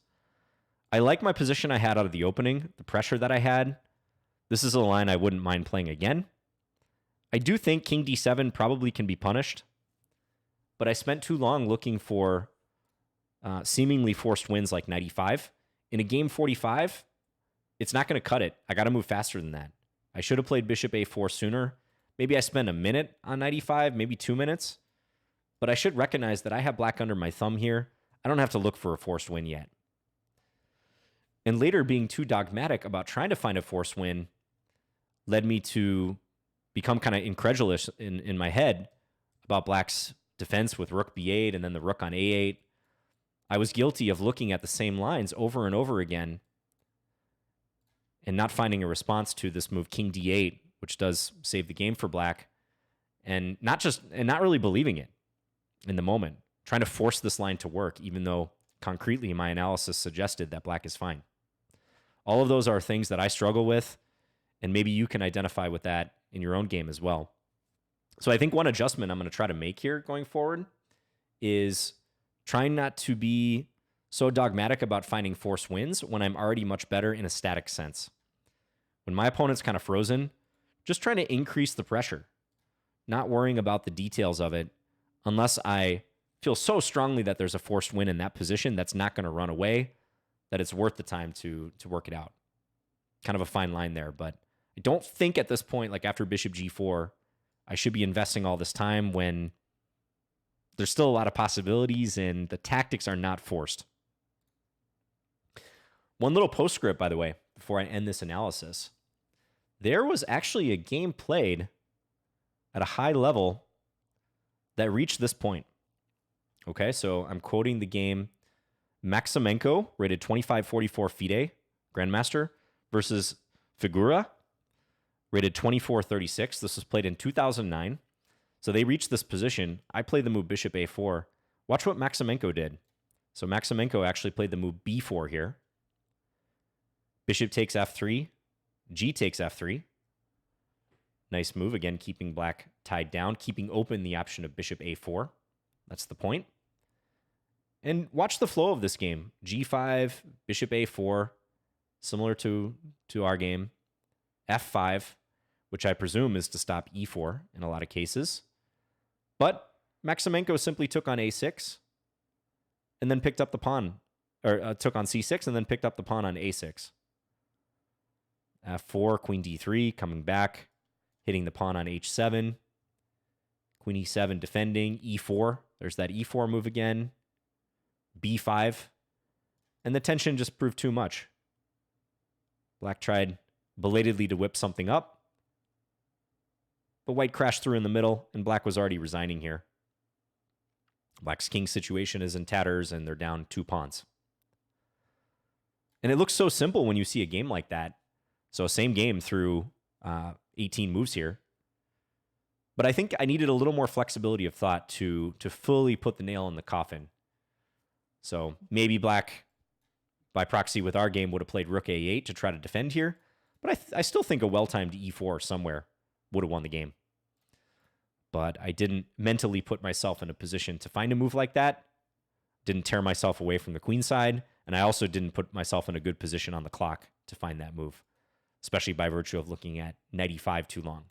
I like my position I had out of the opening, the pressure that I had. This is a line I wouldn't mind playing again. I do think King D7 probably can be punished, but I spent too long looking for seemingly forced wins like 95. In a game 45, it's not going to cut it. I got to move faster than that. I should have played Bishop A4 sooner. Maybe I spend a minute on 95, maybe 2 minutes. But I should recognize that I have black under my thumb here. I don't have to look for a forced win yet. And later, being too dogmatic about trying to find a forced win led me to become kind of incredulous in my head about black's defense with rook b8 and then the rook on a8. I was guilty of looking at the same lines over and over again and not finding a response to this move king d8, which does save the game for black, and not really believing it in the moment, trying to force this line to work, even though concretely my analysis suggested that black is fine. All of those are things that I struggle with, and maybe you can identify with that in your own game as well. So I think one adjustment I'm going to try to make here going forward is trying not to be so dogmatic about finding forced wins when I'm already much better in a static sense. When my opponent's kind of frozen, just trying to increase the pressure, not worrying about the details of it, unless I feel so strongly that there's a forced win in that position that's not going to run away, that it's worth the time to work it out. Kind of a fine line there, but I don't think at this point, like after bishop g4, I should be investing all this time when there's still a lot of possibilities and the tactics are not forced. One little postscript, by the way, before I end this analysis. There was actually a game played at a high level that reached this point. Okay, so I'm quoting the game Maximenko, rated 2544 FIDE, Grandmaster, versus Figura, rated 2436. This was played in 2009. So they reached this position. I played the move bishop a4. Watch what Maximenko did. So Maximenko actually played the move b4 here. Bishop takes f3. G takes f3. Nice move, again, keeping black tied down, keeping open the option of bishop a4. That's the point. And watch the flow of this game. g5, bishop a4, similar to our game. f5, which I presume is to stop e4 in a lot of cases. But Maximenko simply took on a6 and then picked up the pawn, or took on c6 and then picked up the pawn on a6. f4, queen d3, coming back, hitting the pawn on h7. Queen e7 defending, e4. There's that e4 move again. b5. And the tension just proved too much. Black tried belatedly to whip something up, but white crashed through in the middle, and black was already resigning here. Black's king situation is in tatters, and they're down 2 pawns. And it looks so simple when you see a game like that. So same game through 18 moves here. But I think I needed a little more flexibility of thought to fully put the nail in the coffin. So maybe black, by proxy with our game, would have played rook a8 to try to defend here. But I still think a well-timed e4 somewhere would have won the game. But I didn't mentally put myself in a position to find a move like that. Didn't tear myself away from the queen side. And I also didn't put myself in a good position on the clock to find that move, especially by virtue of looking at knight e5 too long.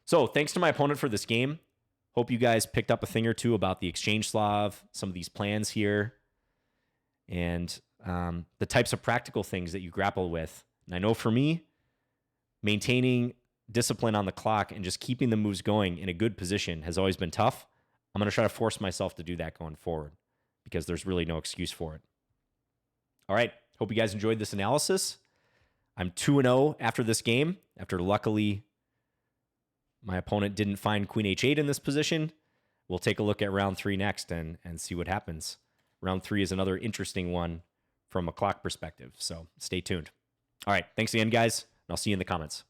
So thanks to my opponent for this game. Hope you guys picked up a thing or two about the exchange Slav, some of these plans here, and the types of practical things that you grapple with. And I know for me, maintaining discipline on the clock and just keeping the moves going in a good position has always been tough. I'm going to try to force myself to do that going forward because there's really no excuse for it. All right. Hope you guys enjoyed this analysis. I'm 2-0 after this game, after luckily my opponent didn't find queen h8 in this position. We'll take a look at round 3 next and see what happens. Round 3 is another interesting one from a clock perspective, so stay tuned. All right. Thanks again, guys, and I'll see you in the comments.